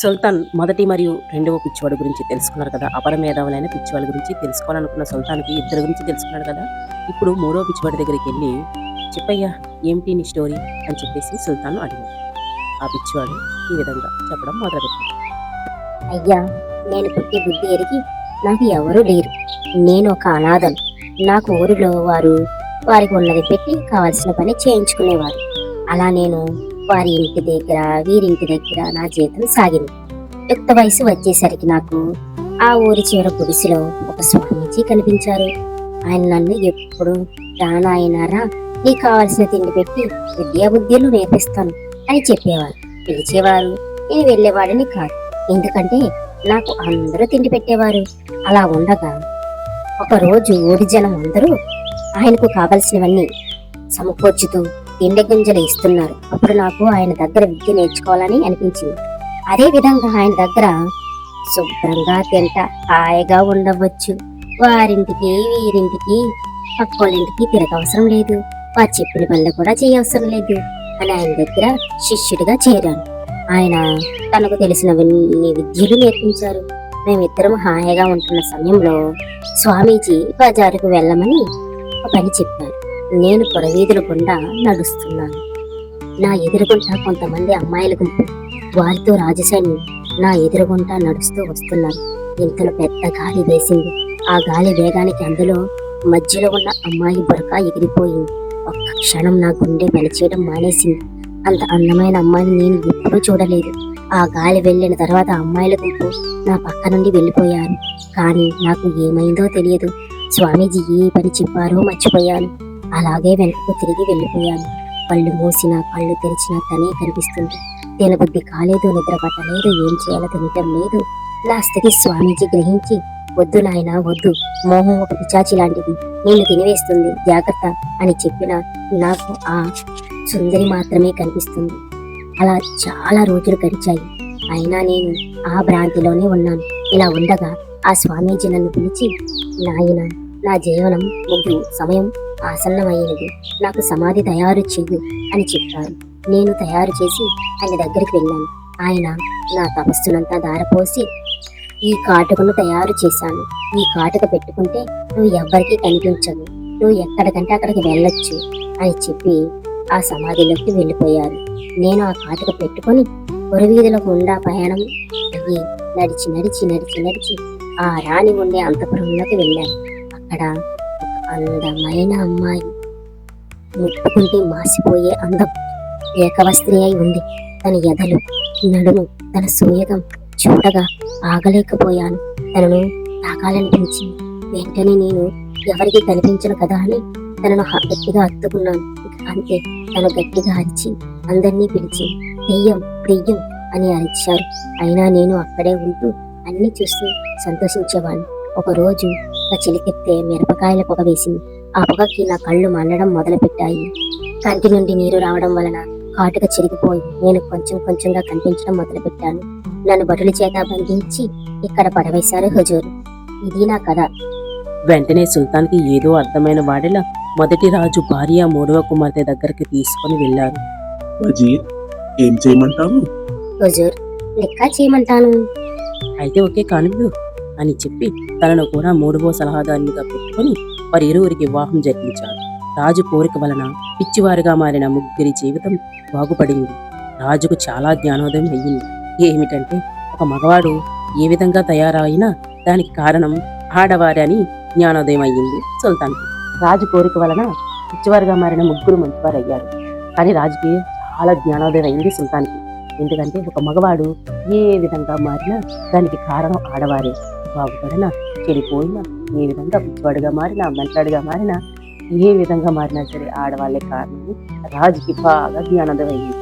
సుల్తాన్ మొదటి మరియు రెండవ పిచ్చివాడు గురించి తెలుసుకున్నారు కదా. అపర మేధావులైన పిచ్చివాళ్ళ గురించి తెలుసుకోవాలనుకున్న సుల్తాన్కి ఇద్దరి గురించి తెలుసుకున్నాడు కదా. ఇప్పుడు మూడో పిచ్చివాడి దగ్గరికి వెళ్ళి చెప్పయ్యా ఏమిటి నీ స్టోరీ అని చెప్పేసి సుల్తాన్ అడిగాడు. ఆ పిచ్చివాడు ఈ విధంగా చెప్పడం మొదలుపెట్టాడు. అయ్యా, నేను పుట్టి బుద్ధి ఎరిగి నాకు ఎవరూ లేరు. నేను ఒక అనాథను. నాకు ఊరిలో వారికి ఉన్నది పెట్టి కావలసిన పని చేయించుకునేవారు. అలా నేను వారి ఇంటి దగ్గర వీరింటి దగ్గర నా జీవితం సాగింది. యుక్త వయసు వచ్చేసరికి నాకు ఆ ఊరి చివర గుడిసెలో ఒక స్వామీజీ కనిపించారు. ఆయన నన్ను ఎప్పుడు రానాయనారా, నీకు కావలసిన తిండి పెట్టి విద్యా బుద్ధులు నేర్పిస్తాను అని చెప్పేవారు. పిలిచేవారు. నేను వెళ్ళేవాడిని కాదు, ఎందుకంటే నాకు అందరూ తిండి పెట్టేవారు. అలా ఉండగా ఒకరోజు ఊరి జనం అందరూ ఆయనకు కావలసినవన్నీ సమకూర్చుతూ తిండి గింజలు ఇస్తున్నారు. అప్పుడు నాకు ఆయన దగ్గర విద్య నేర్చుకోవాలని అనిపించింది. అదే విధంగా ఆయన దగ్గర శుభ్రంగా తింటా హాయిగా ఉండవచ్చు. వారింటికి వీరింటికి పక్కోళ్ళింటికి తిరగవసరం లేదు, వారు చెప్పిన పనులు కూడా చేయవసరం లేదు అని ఆయన దగ్గర శిష్యుడిగా చేరాను. ఆయన తనకు తెలిసినవన్నీ విద్యలు నేర్పించారు. మేమిద్దరం హాయిగా ఉంటున్న సమయంలో స్వామీజీ బజారుకు వెళ్ళమని ఒక పని చెప్పారు. నేను పొరవీధుల గుండా నడుస్తున్నాను. నా ఎదురుగుంటా కొంతమంది అమ్మాయిల గుంపు, వారితో రాజసైన్యం నా ఎదురుగుంటా నడుస్తూ వస్తున్నారు. ఇంతలో పెద్ద గాలి వేసింది. ఆ గాలి వేగానికి అందులో మధ్యలో ఉన్న అమ్మాయి బురక ఎగిరిపోయింది. ఒక్క క్షణం నా గుండె పనిచేయడం మానేసింది. అంత అందమైన అమ్మాయిని నేను ఎప్పుడూ చూడలేదు. ఆ గాలి వెళ్ళిన తర్వాత అమ్మాయిల గుంపు నా పక్క నుండి వెళ్ళిపోయారు. కానీ నాకు ఏమైందో తెలియదు. స్వామీజీ ఏ పని చెప్పారో మర్చిపోయాను. అలాగే వెనక్కు తిరిగి వెళ్ళిపోయాను. కళ్ళు మూసినా కళ్ళు తెరిచినా తనే కనిపిస్తుంది. తినబుద్ధి కాలేదు, నిద్ర పట్టలేదు, ఏం చేయాలో తెలియటం లేదు. నా స్థితి స్వామీజీ గ్రహించి, వద్దు నాయన వద్దు, మోహం ఒక పిచాచి లాంటిది, నిన్ను తినివేస్తుంది, జాగ్రత్త అని చెప్పిన నాకు ఆ సుందరి మాత్రమే కనిపిస్తుంది. అలా చాలా రోజులు గడిచాయి. అయినా నేను ఆ భ్రాంతిలోనే ఉన్నాను. ఇలా ఉండగా ఆ స్వామీజీ నన్ను పిలిచి, నాయన, నా జీవనం ముగ్గు సమయం ఆసన్నమైనది, నాకు సమాధి తయారు చెయ్యు అని చెప్పారు. నేను తయారు చేసి ఆయన దగ్గరికి వెళ్ళాను. ఆయన నా తపస్సునంతా దారపోసి ఈ కాటుకను తయారు చేశాను. ఈ కాటుక పెట్టుకుంటే నువ్వు ఎవ్వరికీ కనిపించవు, నువ్వు ఎక్కడికంటే అక్కడికి వెళ్ళొచ్చు అని చెప్పి ఆ సమాధిలోకి వెళ్ళిపోయారు. నేను ఆ కాటుక పెట్టుకొని పొరవీధుల గుండా ప్రయాణం అయ్యి నడిచి నడిచి నడిచి నడిచి ఆ రాణి ఉండే అంతపురంలోకి వెళ్ళాను. అక్కడ ఒక అందమైన అమ్మాయి, ముట్టుకుంటే మాసిపోయే అందం, ఏకవస్త్రి అయి ఉంది. తన ఎదలు, నడుము, తన సూయగం చూడగా ఆగలేకపోయాను. తనను తాకాలనిపించింది. వెంటనే నేను ఎవరికి కనిపించను కదా అని తనను గట్టిగా హత్తుకున్నాను. అంతే, తను గట్టిగా అరిచి అందరినీ పిలిచి దెయ్యం దెయ్యం అని అరిచారు. అయినా నేను అక్కడే ఉంటూ అన్ని చూస్తూ సంతోషించేవాడిని. ఒకరోజు నా చిలికెత్తే మిరపకాయల పొగ వేసింది. ఆ పొగకి నా కళ్ళు మండడం మొదలుపెట్టాయి. కంటి నుండి నీరు రావడం వలన కాటుక చిరిగిపోయి నేను కొంచెం కొంచెంగా కనిపించడం మొదలుపెట్టాను. నన్ను భటుల చేత బంధించి ఇక్కడ పడవేశారు హుజూర్. ఇది నా కథ. వెంటనే సుల్తాన్కి ఏదో అర్థమైన వాడిలా మొదటి రాజు భార్య మూడవ కుమార్తె దగ్గరికి తీసుకొని వెళ్ళారు. వజీర్, ఏం చేయమంటావు? హుజూర్, లెక్క చేయమంటాను. అయితే ఓకే కానివ్వు అని చెప్పి తనను కూడా మూడవ సలహాదారునిగా పెట్టుకుని వారి ఇరువురికి వివాహం జరిపించారు. రాజు కోరిక వలన పిచ్చివారుగా మారిన ముగ్గురి జీవితం బాగుపడింది. రాజుకు చాలా జ్ఞానోదయం అయ్యింది. ఏమిటంటే, ఒక మగవాడు ఏ విధంగా తయారైనా దానికి కారణం ఆడవారి అని జ్ఞానోదయం అయ్యింది సుల్తాన్కి. రాజు కోరిక వలన పిచ్చివారుగా మారిన ముగ్గురు మంచివారు అయ్యారు. కానీ రాజుకి చాలా జ్ఞానోదయం అయింది సుల్తాన్కి. ఎందుకంటే ఒక మగవాడు ఏ విధంగా మారినా దానికి కారణం ఆడవారే. బాగుపడినా చెడిపోయినా, ఏ విధంగా పిచ్చివాడుగా మారినా, మెంటలాడుగా మారినా, ఏ విధంగా మారినా సరే ఆడవాళ్ళే కారణం. రాజుకి బాగా జ్ఞానోదయం అయింది.